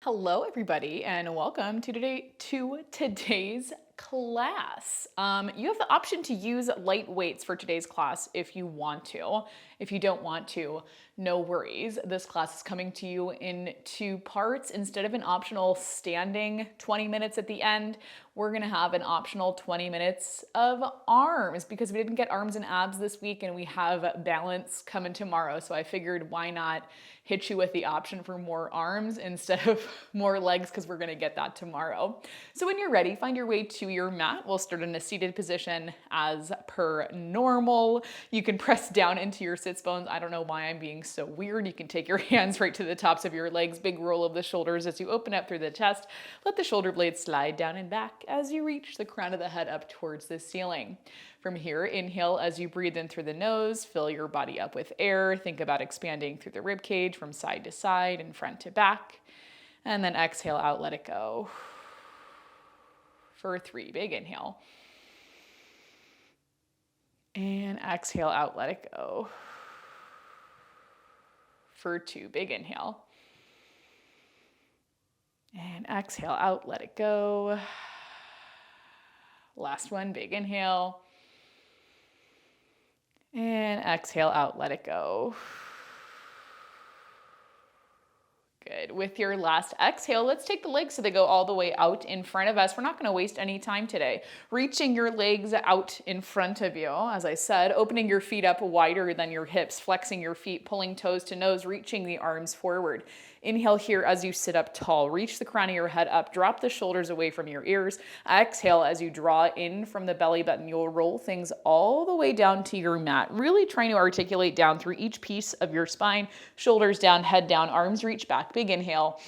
Hello, everybody, and welcome to today's class. You have the option to use light weights for today's class if you want to. If you don't want to, no worries. This class is coming to you in two parts. Instead of an optional standing 20 minutes at the end, we're gonna have an optional 20 minutes of arms because we didn't get arms and abs this week and we have balance coming tomorrow. So I figured why not hit you with the option for more arms instead of more legs because we're gonna get that tomorrow. So when you're ready, find your way to your mat. We'll start in a seated position as per normal. You can press down into your sits bones. I don't know why I'm being so weird. You can take your hands right to the tops of your legs, big roll of the shoulders as you open up through the chest. Let the shoulder blades slide down and back as you reach the crown of the head up towards the ceiling. From here, inhale as you breathe in through the nose, fill your body up with air. Think about expanding through the rib cage from side to side and front to back. And then exhale out, let it go. For 3, big inhale. And exhale out, let it go. For 2, big inhale. And exhale out, let it go. Last one, big inhale. And exhale out, let it go. Good. With your last exhale, let's take the legs so they go all the way out in front of us. We're not going to waste any time today. Reaching your legs out in front of you, as I said, opening your feet up wider than your hips, flexing your feet, pulling toes to nose, reaching the arms forward. Inhale here as you sit up tall. Reach the crown of your head up. Drop the shoulders away from your ears. Exhale as you draw in from the belly button. You'll roll things all the way down to your mat. Really trying to articulate down through each piece of your spine. Shoulders down, head down, arms reach back. Big inhale.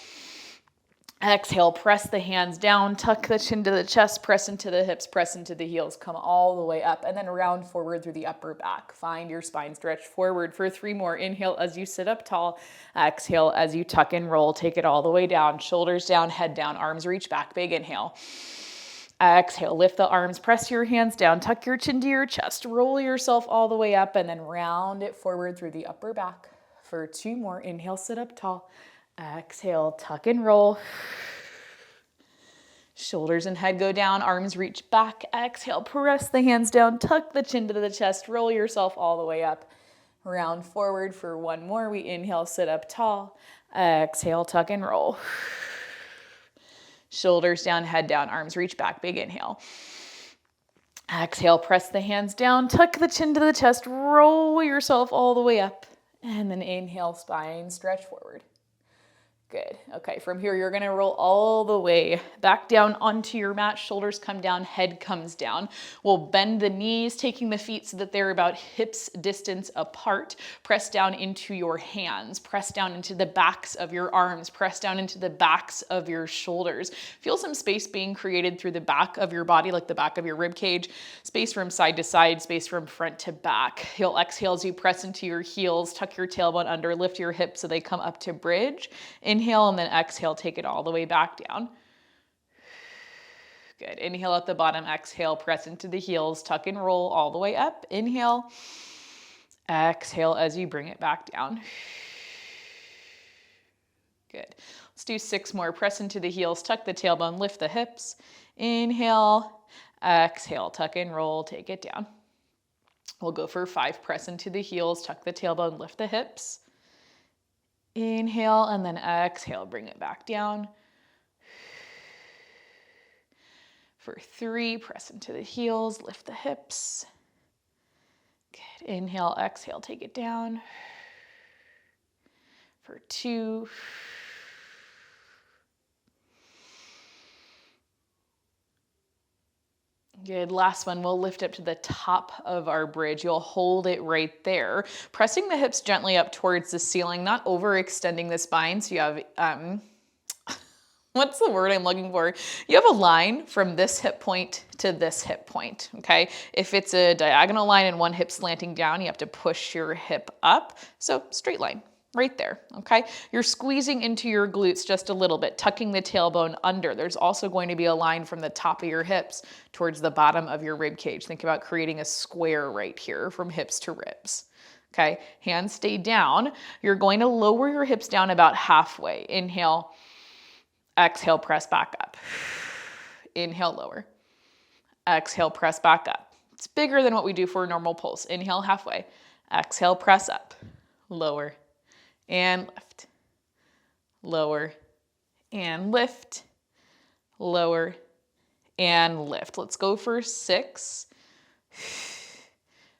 Exhale, press the hands down, tuck the chin to the chest, press into the hips, press into the heels, come all the way up, and then round forward through the upper back. Find your spine stretch forward for 3 more. Inhale as you sit up tall. Exhale as you tuck and roll. Take it all the way down, shoulders down, head down, arms reach back. Big inhale. Exhale, lift the arms, press your hands down, tuck your chin to your chest, roll yourself all the way up, and then round it forward through the upper back. For 2 more. Inhale, sit up tall. Exhale, tuck and roll. Shoulders and head go down, arms reach back. Exhale, press the hands down, tuck the chin to the chest, roll yourself all the way up. Round forward for 1 more. We inhale, sit up tall. Exhale, tuck and roll. Shoulders down, head down, arms reach back. Big inhale. Exhale, press the hands down, tuck the chin to the chest, roll yourself all the way up. And then inhale, spine stretch forward. Good. Okay, from here, you're gonna roll all the way back down onto your mat. Shoulders come down, head comes down. We'll bend the knees, taking the feet so that they're about hips distance apart. Press down into your hands. Press down into the backs of your arms. Press down into the backs of your shoulders. Feel some space being created through the back of your body, like the back of your rib cage. Space from side to side, space from front to back. You'll exhale as you press into your heels, tuck your tailbone under, lift your hips so they come up to bridge. Inhale and then exhale, take it all the way back down. Good. Inhale at the bottom, exhale, press into the heels, tuck and roll all the way up. Inhale, exhale as you bring it back down. Good. Let's do 6 more. Press into the heels, tuck the tailbone, lift the hips. Inhale, exhale, tuck and roll, take it down. We'll go for 5. Press into the heels, tuck the tailbone, lift the hips. Inhale and then exhale, bring it back down. For 3, press into the heels, lift the hips. Good. Inhale, exhale, take it down. For 2. Good. Last one, we'll lift up to the top of our bridge. You'll hold it right there. Pressing the hips gently up towards the ceiling, not overextending the spine. So you have, what's the word I'm looking for? You have a line from this hip point to this hip point, okay? If it's a diagonal line and one hip slanting down, you have to push your hip up. So straight line. Right there, okay? You're squeezing into your glutes just a little bit, tucking the tailbone under. There's also going to be a line from the top of your hips towards the bottom of your rib cage. Think about creating a square right here from hips to ribs. Okay, hands stay down. You're going to lower your hips down about halfway. Inhale, Exhale, press back up. Inhale, lower. Exhale, press back up. It's bigger than what we do for a normal pulse. Inhale, halfway. Exhale, press up. Lower and lift. Lower and lift. Lower and lift. Let's go for 6,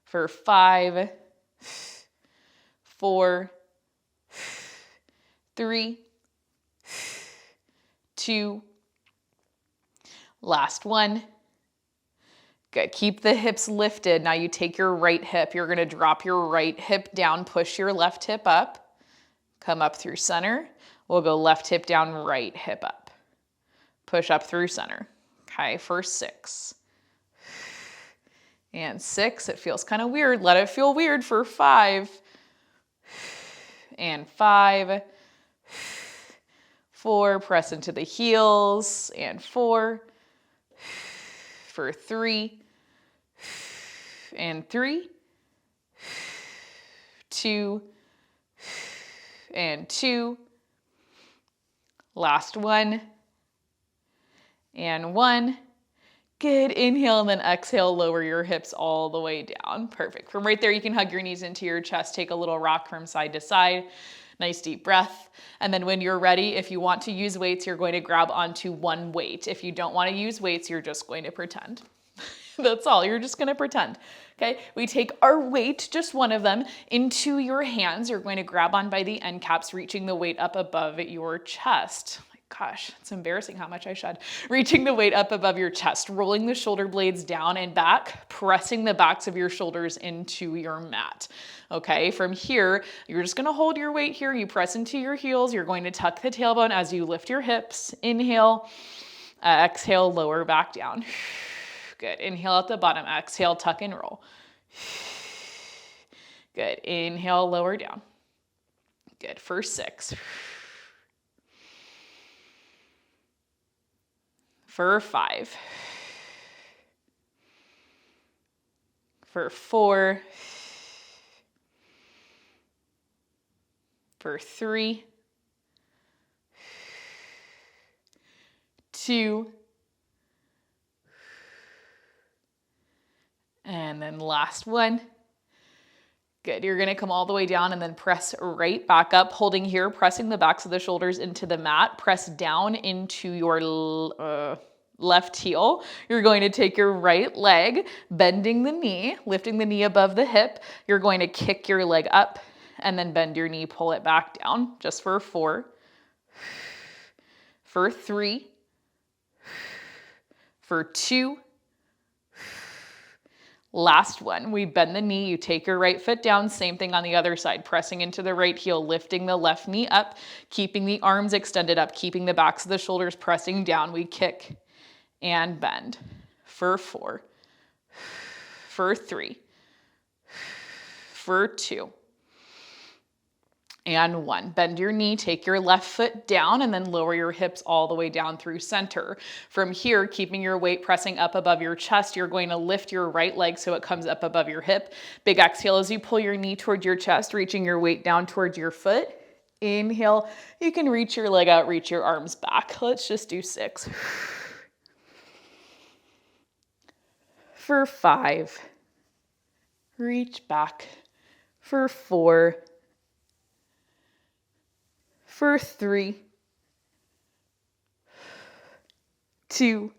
for 5, 4, 3, 2, last one. Good. Keep the hips lifted. Now you take your right hip. You're going to drop your right hip down, push your left hip up, come up through center. We'll go left hip down, right hip up. Push up through center. Okay, for 6. And 6, it feels kind of weird. Let it feel weird for 5. And 5. 4, press into the heels. And 4. For 3. And 3. 2. And 2. Last one. And 1. Good. Inhale and then exhale, lower your hips all the way down. Perfect. From right there, you can hug your knees into your chest, take a little rock from side to side. Nice deep breath. And then when you're ready, if you want to use weights, you're going to grab onto one weight. If you don't want to use weights, you're just going to pretend. That's all. You're just going to pretend. Okay. We take our weight, just one of them, into your hands. You're going to grab on by the end caps, reaching the weight up above your chest. Gosh, it's embarrassing how much I shed. Reaching the weight up above your chest, rolling the shoulder blades down and back, pressing the backs of your shoulders into your mat. Okay, from here, you're just gonna hold your weight here. You press into your heels. You're going to tuck the tailbone as you lift your hips. Inhale, exhale, lower back down. Good, inhale at the bottom, exhale, tuck and roll. Good, inhale, lower down. Good, for 6. For 5, for 4, for 3, 2, and then last one. Good. You're going to come all the way down and then press right back up, holding here, pressing the backs of the shoulders into the mat. Press down into your left heel. You're going to take your right leg, bending the knee, lifting the knee above the hip. You're going to kick your leg up and then bend your knee, pull it back down, just for 4, for 3, for 2, last one. We bend the knee, you take your right foot down, same thing on the other side, pressing into the right heel, lifting the left knee up, keeping the arms extended up, keeping the backs of the shoulders pressing down. We kick and bend for 4, for 3, for 2, and 1. Bend your knee, take your left foot down, and then lower your hips all the way down through center. From here, keeping your weight pressing up above your chest, you're going to lift your right leg so it comes up above your hip. Big exhale as you pull your knee towards your chest, reaching your weight down towards your foot. Inhale, you can reach your leg out, reach your arms back. Let's just do 6. For 5, reach back. For 4, for 3, 2,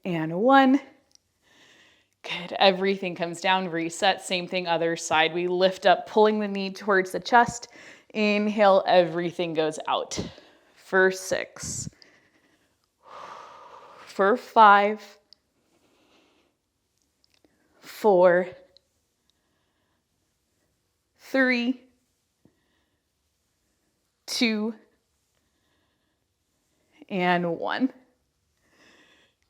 and 1. Good. Everything comes down, reset. Same thing, other side. We lift up, pulling the knee towards the chest. Inhale, everything goes out. For 6, for 5, 4, 3, 2, and 1.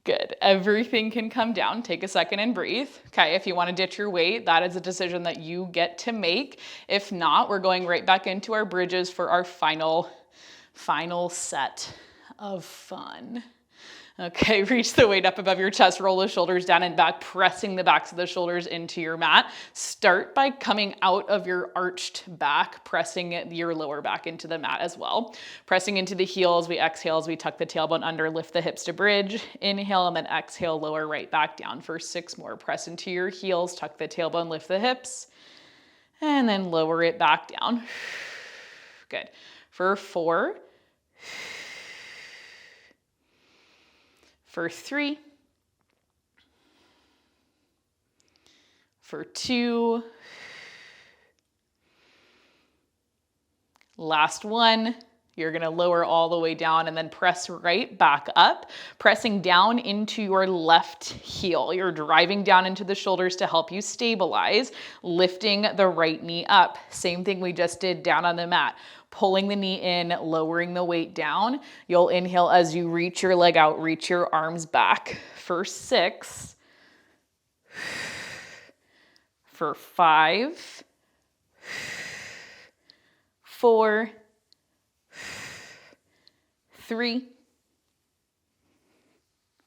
Good. Everything can come down. Take a second and breathe. Okay, if you want to ditch your weight, that is a decision that you get to make. If not, we're going right back into our bridges for our final set of fun. Okay, reach the weight up above your chest, roll the shoulders down and back, pressing the backs of the shoulders into your mat. Start by coming out of your arched back, pressing your lower back into the mat as well. Pressing into the heels, we exhale as we tuck the tailbone under, lift the hips to bridge. Inhale and then exhale, lower right back down for 6 more. Press into your heels, tuck the tailbone, lift the hips, and then lower it back down. Good. For 4, for 3, for 2, last one. You're gonna lower all the way down and then press right back up, pressing down into your left heel. You're driving down into the shoulders to help you stabilize, lifting the right knee up. Same thing we just did down on the mat. Pulling the knee in, lowering the weight down. You'll inhale as you reach your leg out, reach your arms back. For 6, for 5, 4, 3,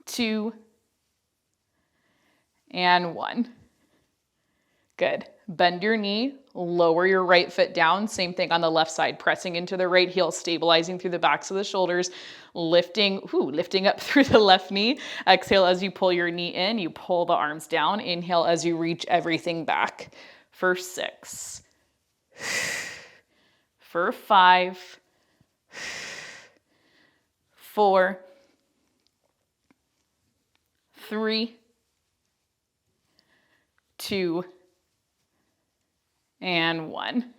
2, and 1. Good. Bend your knee, lower your right foot down. Same thing on the left side, pressing into the right heel, stabilizing through the backs of the shoulders, lifting up through the left knee. Exhale as you pull your knee in, you pull the arms down. Inhale as you reach everything back. For 6, for 5, 4, 3, 2, and 1.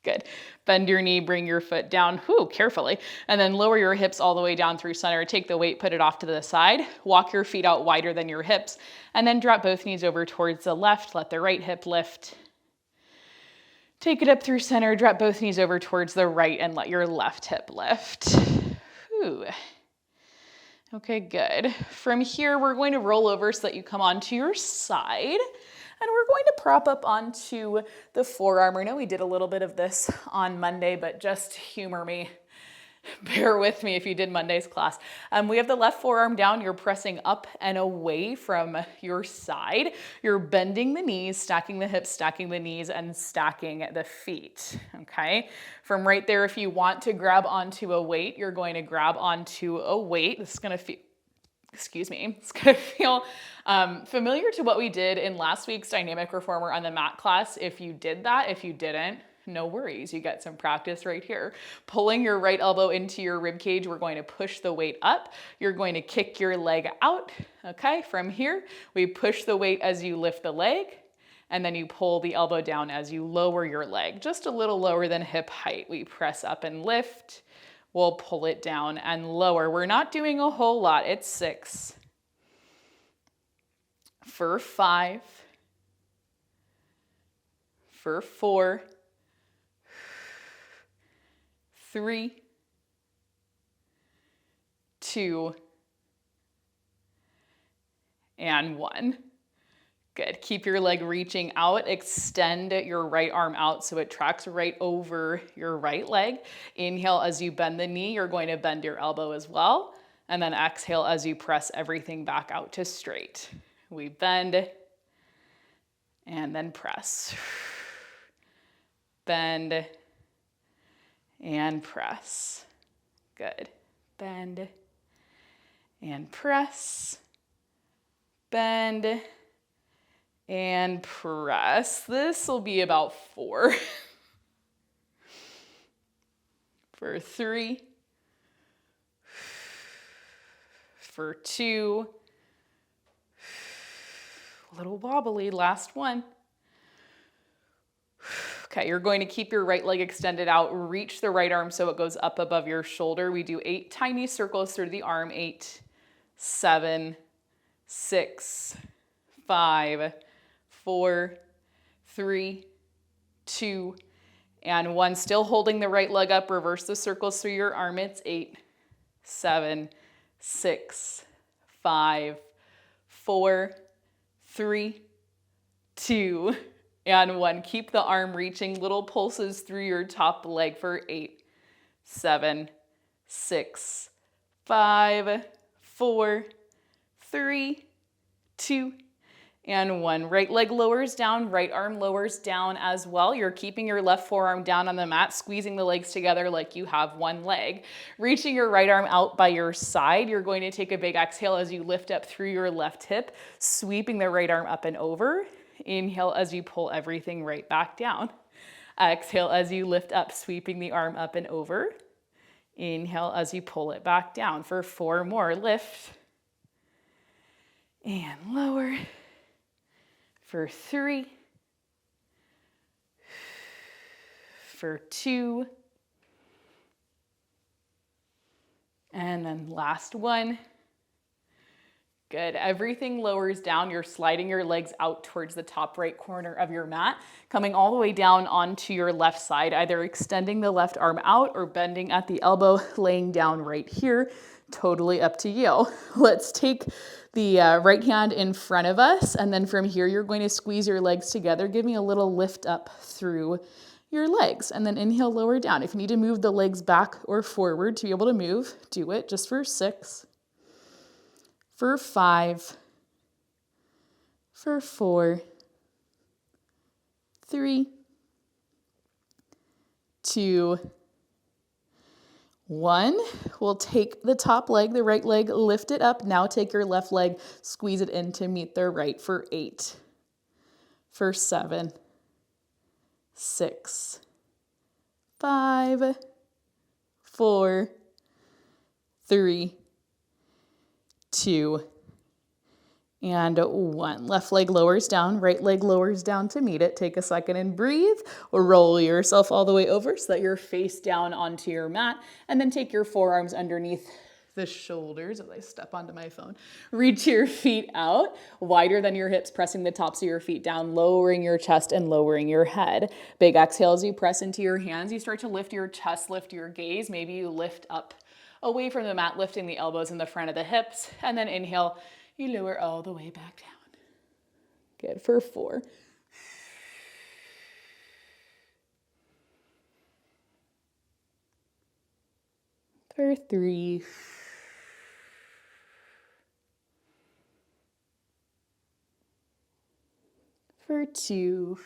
Good. Bend your knee, bring your foot down, carefully, and then lower your hips all the way down through center. Take the weight, put it off to the side, walk your feet out wider than your hips, and then drop both knees over towards the left. Let the right hip lift. Take it up through center, drop both knees over towards the right, and let your left hip lift. Okay, good. From here, we're going to roll over so that you come onto your side. And we're going to prop up onto the forearm. I know we did a little bit of this on Monday, but just humor me. Bear with me if you did Monday's class. We have the left forearm down. You're pressing up and away from your side. You're bending the knees, stacking the hips, stacking the knees, and stacking the feet, okay? From right there, if you want to grab onto a weight, you're going to grab onto a weight. This is going to feel, it's going to feel familiar to what we did in last week's Dynamic Reformer on the mat class. If you did that, if you didn't, no worries, you get some practice right here. Pulling your right elbow into your rib cage, we're going to push the weight up. You're going to kick your leg out, okay? From here, we push the weight as you lift the leg, and then you pull the elbow down as you lower your leg, just a little lower than hip height. We press up and lift. We'll pull it down and lower. We're not doing a whole lot. It's 6. For 5. For 4. 3, 2, and 1. Good. Keep your leg reaching out. Extend your right arm out so it tracks right over your right leg. Inhale as you bend the knee. You're going to bend your elbow as well. And then exhale as you press everything back out to straight. We bend and then press. Bend and press. Good. Bend and press. Bend and press. This will be about 4. For 3. For 2. A little wobbly, last one. Okay, you're going to keep your right leg extended out, reach the right arm so it goes up above your shoulder. We do 8 tiny circles through the arm. 8, 7, 6, 5, 4, 3, 2, and 1. Still holding the right leg up. Reverse the circles through your arm. It's 8, 7, 6, 5, 4, 3, 2, and 1. Keep the arm reaching. Little pulses through your top leg for 8, 7, 6, 5, 4, 3, 2, and 1. Right leg lowers down, right arm lowers down as well. You're keeping your left forearm down on the mat, squeezing the legs together like you have one leg. Reaching your right arm out by your side, you're going to take a big exhale as you lift up through your left hip, sweeping the right arm up and over. Inhale as you pull everything right back down. Exhale as you lift up, sweeping the arm up and over. Inhale as you pull it back down for 4 more. Lift and lower. For 3, for 2, and then last one. Good. Everything lowers down. You're sliding your legs out towards the top right corner of your mat, coming all the way down onto your left side, either extending the left arm out or bending at the elbow, laying down right here. Totally up to you. Let's take the right hand in front of us, and then from here, you're going to squeeze your legs together. Give me a little lift up through your legs, and then inhale, lower down. If you need to move the legs back or forward to be able to move, do it just for 6, for 5, for 4, 3, 2, 1. We'll take the top leg, the right leg, lift it up. Now take your left leg, squeeze it in to meet the right for 8, for 7, 6, 5, 4, 3, 2, and 1. Left leg lowers down, right leg lowers down to meet it. Take a second and breathe, or roll yourself all the way over so that you're face down onto your mat, and then take your forearms underneath the shoulders as I step onto my phone. Reach your feet out, wider than your hips, pressing the tops of your feet down, lowering your chest and lowering your head. Big exhale as you press into your hands. You start to lift your chest, lift your gaze. Maybe you lift up away from the mat, lifting the elbows in the front of the hips, and then inhale, you lower all the way back down. Good. For 4. For 3. For 2.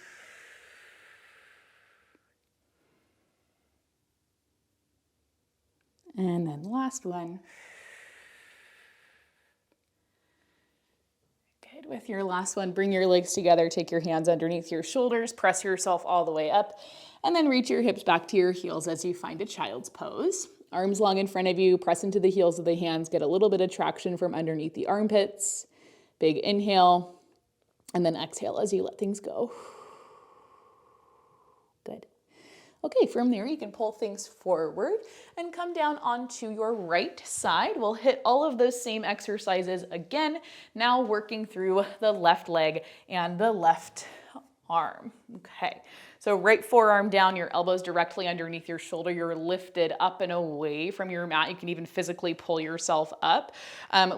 And then last one. Good. With your last one, bring your legs together, take your hands underneath your shoulders, press yourself all the way up, and then reach your hips back to your heels as you find a child's pose. Arms long in front of you, press into the heels of the hands, get a little bit of traction from underneath the armpits. Big inhale, and then exhale as you let things go. Good. Okay, from there you can pull things forward and come down onto your right side. We'll hit all of those same exercises again, now working through the left leg and the left arm. Okay, so right forearm down, your elbows directly underneath your shoulder. You're lifted up and away from your mat. You can even physically pull yourself up.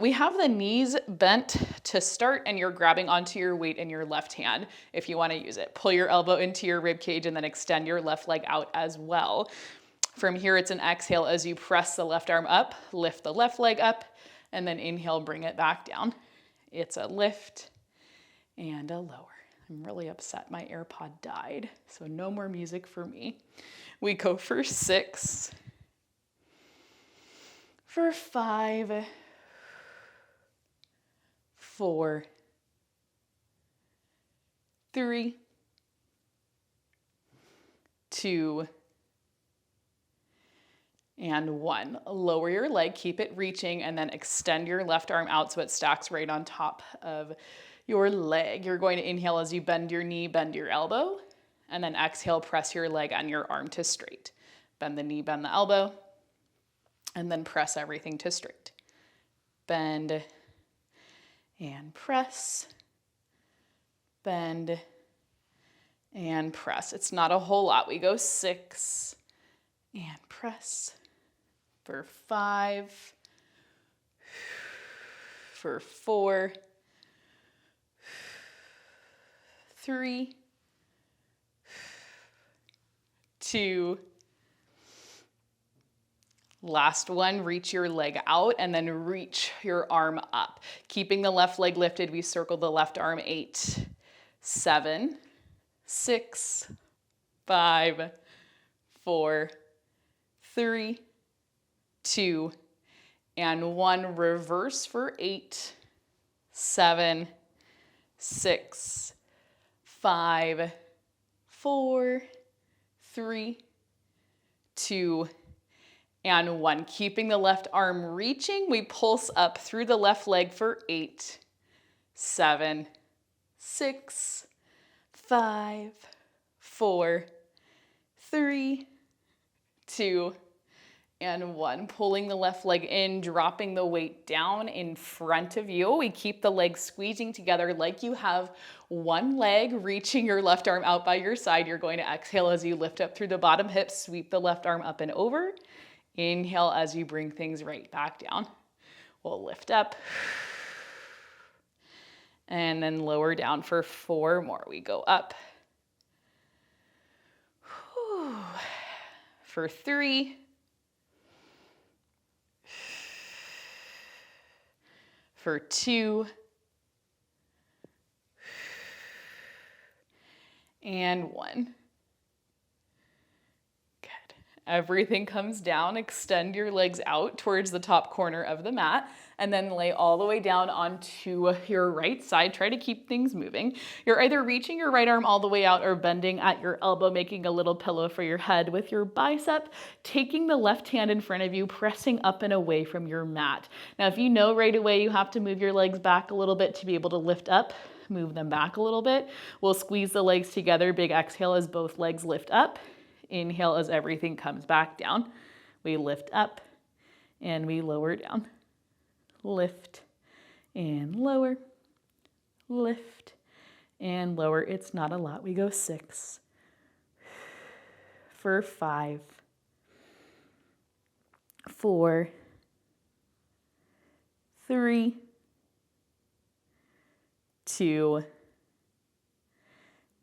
We have the knees bent to start, and you're grabbing onto your weight in your left hand if you want to use it. Pull your elbow into your rib cage and then extend your left leg out as well. From here, it's an exhale as you press the left arm up, lift the left leg up, and then inhale, bring it back down. It's a lift and a lower. I'm really upset my AirPod died, so no more music for me. We go for 6, for 5, 4, 3, 2, and 1. Lower your leg, keep it reaching, and then extend your left arm out so it stacks right on top of your leg. You're going to inhale as you bend your knee, bend your elbow, and then exhale, press your leg and your arm to straight. Bend the knee, bend the elbow, and then press everything to straight. Bend and press, bend and press. It's not a whole lot. We go 6 and press, for 5, for 4, 3, 2, Last one, reach your leg out and then reach your arm up. Keeping the left leg lifted, we circle the left arm. 8, 7, 6, 5, 4, 3, 2, and 1. Reverse for 8, 7, 6, 5, 4, 3, 2, and 1. Keeping the left arm reaching, we pulse up through the left leg for 8, 7, 6, 5, 4, 3, 2, and 1. Pulling the left leg in, dropping the weight down in front of you. We keep the legs squeezing together like you have one leg, reaching your left arm out by your side. You're going to exhale as you lift up through the bottom hip, sweep the left arm up and over. Inhale as you bring things right back down. We'll lift up and then lower down for 4 more. We go up for 3, for 2, and 1. Everything comes down. Extend your legs out towards the top corner of the mat and then lay all the way down onto your right side. Try to keep things moving. You're either reaching your right arm all the way out or bending at your elbow, making a little pillow for your head with your bicep, taking the left hand in front of you, pressing up and away from your mat. Now, if you know right away you have to move your legs back a little bit to be able to lift up, move them back a little bit. We'll squeeze the legs together. Big exhale as both legs lift up. Inhale as everything comes back down. We lift up and we lower down. Lift and lower. Lift and lower. It's not a lot. We go 6 for 5, 4, 3, 2,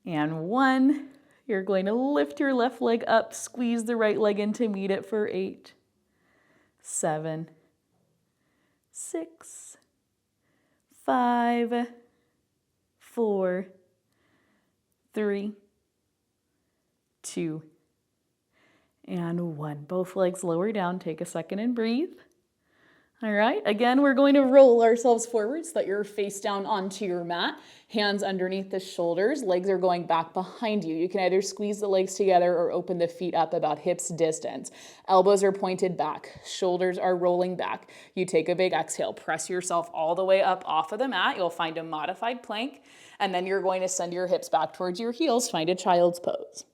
and 1. You're going to lift your left leg up, squeeze the right leg in to meet it for 8, 7, 6, 5, 4, 3, 2, and 1. Both legs lower down. Take a second and breathe. All right, again, we're going to roll ourselves forward so that you're face down onto your mat, hands underneath the shoulders, legs are going back behind you. You can either squeeze the legs together or open the feet up about hips distance. Elbows are pointed back, shoulders are rolling back. You take a big exhale, press yourself all the way up off of the mat. You'll find a modified plank, and then you're going to send your hips back towards your heels, find a child's pose.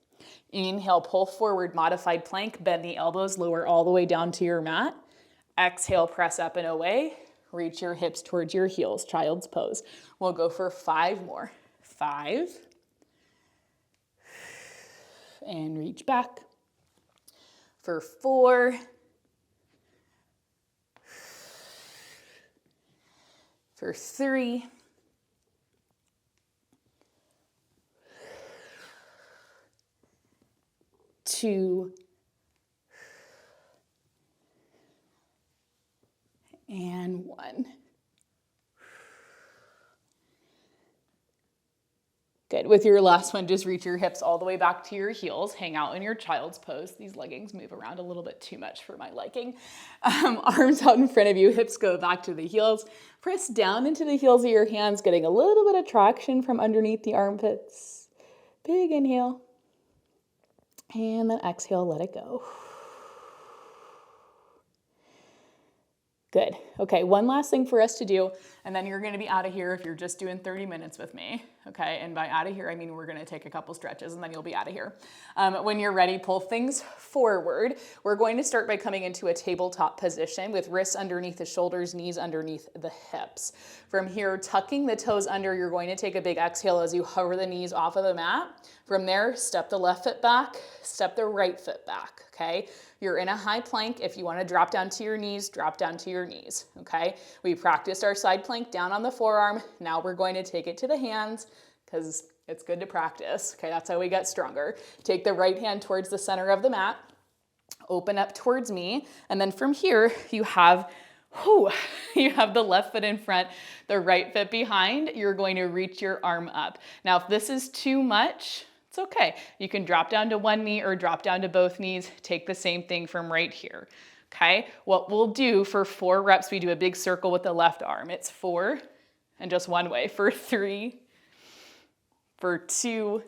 Inhale, pull forward, modified plank, bend the elbows, lower all the way down to your mat. Exhale, press up and away. Reach your hips towards your heels, child's pose. We'll go for 5 more. 5. And reach back. For 4. For 3. 2. And 1. Good. With your last one, just reach your hips all the way back to your heels. Hang out in your child's pose. These leggings move around a little bit too much for my liking. Arms out in front of you, hips go back to the heels. Press down into the heels of your hands, getting a little bit of traction from underneath the armpits. Big inhale. And then exhale, let it go. Good. Okay, one last thing for us to do, and then you're going to be out of here if you're just doing 30 minutes with me. Okay, and by out of here, I mean we're going to take a couple stretches and then you'll be out of here. When you're ready, pull things forward. We're going to start by coming into a tabletop position with wrists underneath the shoulders, knees underneath the hips. From here, tucking the toes under, you're going to take a big exhale as you hover the knees off of the mat. From there, step the left foot back, step the right foot back, okay? You're in a high plank. If you want to drop down to your knees, drop down to your knees, okay? We practiced our side plank down on the forearm. Now we're going to take it to the hands because it's good to practice, okay? That's how we get stronger. Take the right hand towards the center of the mat. Open up towards me. And then from here, you have the left foot in front, the right foot behind. You're going to reach your arm up. Now, if this is too much, it's okay. You can drop down to one knee or drop down to both knees. Take the same thing from right here. Okay, what we'll do for 4 reps, we do a big circle with the left arm. It's 4 and just one way. For 3, for 2,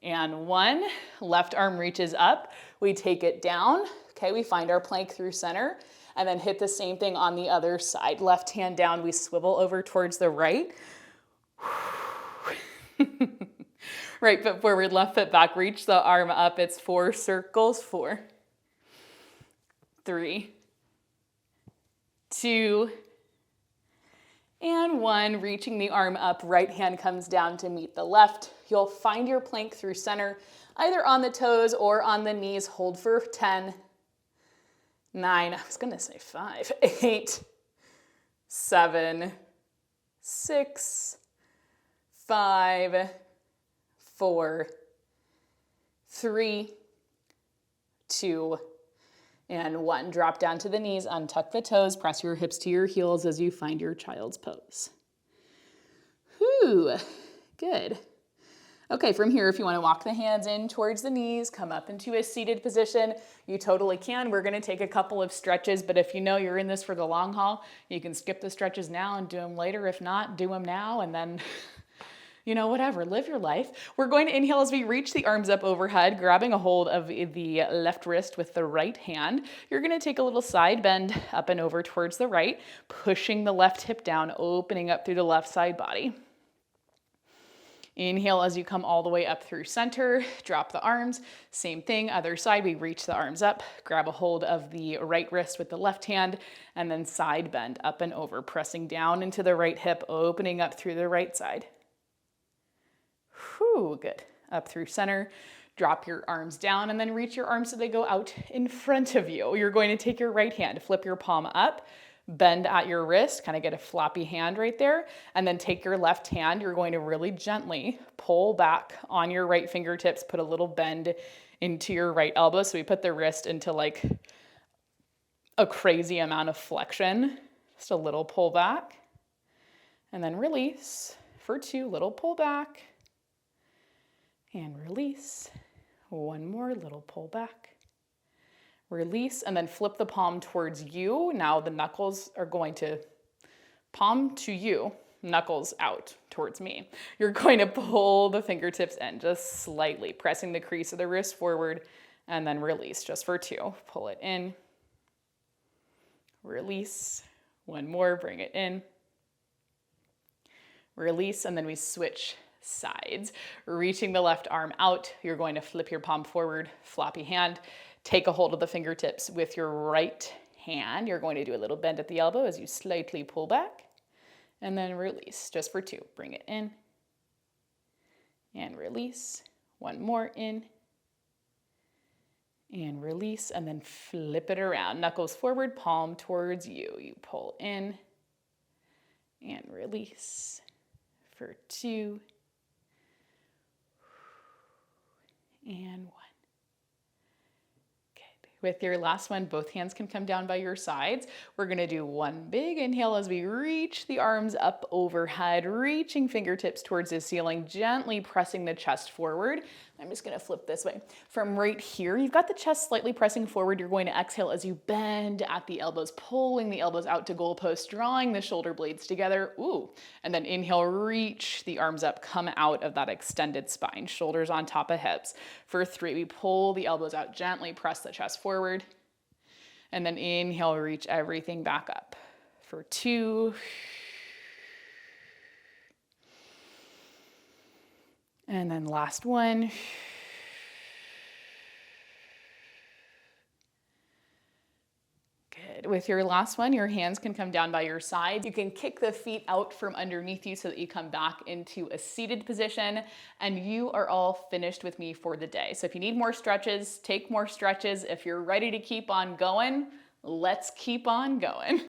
and 1. Left arm reaches up. We take it down. Okay, we find our plank through center and then hit the same thing on the other side. Left hand down, we swivel over towards the right. Right foot forward, left foot back. Reach the arm up. It's 4 circles. 4, 3, 2, and 1. Reaching the arm up, right hand comes down to meet the left. You'll find your plank through center, either on the toes or on the knees. Hold for 10, 9, I was gonna say 5, 8, 7, 6, 5, 4, 3, 2, and 1. Drop down to the knees, untuck the toes, press your hips to your heels as you find your child's pose. Whew, good. Okay, from here, if you want to walk the hands in towards the knees, come up into a seated position, you totally can. We're going to take a couple of stretches, but if you know you're in this for the long haul, you can skip the stretches now and do them later. If not, do them now and then you know, whatever, live your life. We're going to inhale as we reach the arms up overhead, grabbing a hold of the left wrist with the right hand. You're gonna take a little side bend up and over towards the right, pushing the left hip down, opening up through the left side body. Inhale as you come all the way up through center, drop the arms. Same thing, other side, we reach the arms up, grab a hold of the right wrist with the left hand, and then side bend up and over, pressing down into the right hip, opening up through the right side. Whew, good. Up through center, drop your arms down and then reach your arms so they go out in front of you. You're going to take your right hand, flip your palm up, bend at your wrist, kind of get a floppy hand right there, and then take your left hand. You're going to really gently pull back on your right fingertips, put a little bend into your right elbow. So we put the wrist into like a crazy amount of flexion, just a little pull back, and then release for 2, little pull back. And release. One more little pull back. Release, and then flip the palm towards you. Now the knuckles are going to palm to you, knuckles out towards me. You're going to pull the fingertips in just slightly, pressing the crease of the wrist forward, and then release just for 2. Pull it in. Release. One more, bring it in. Release, and then we switch sides. Reaching the left arm out, you're going to flip your palm forward, floppy hand, take a hold of the fingertips with your right hand. You're going to do a little bend at the elbow as you slightly pull back, and then release just for 2. Bring it in and release. One more, in and release, and then flip it around. Knuckles forward, palm towards you. You pull in and release for 2. And 1. Good. With your last one, both hands can come down by your sides. We're going to do one big inhale as we reach the arms up overhead, reaching fingertips towards the ceiling, gently pressing the chest forward. I'm just going to flip this way. From right here, you've got the chest slightly pressing forward. You're going to exhale as you bend at the elbows, pulling the elbows out to goalpost, drawing the shoulder blades together. Ooh. And then inhale, reach the arms up, come out of that extended spine, shoulders on top of hips. For 3, we pull the elbows out, gently press the chest forward. And then inhale, reach everything back up. For 2. And then last one. Good. With your last one, your hands can come down by your side. You can kick the feet out from underneath you so that you come back into a seated position, and you are all finished with me for the day. So if you need more stretches, take more stretches. If you're ready to keep on going, let's keep on going.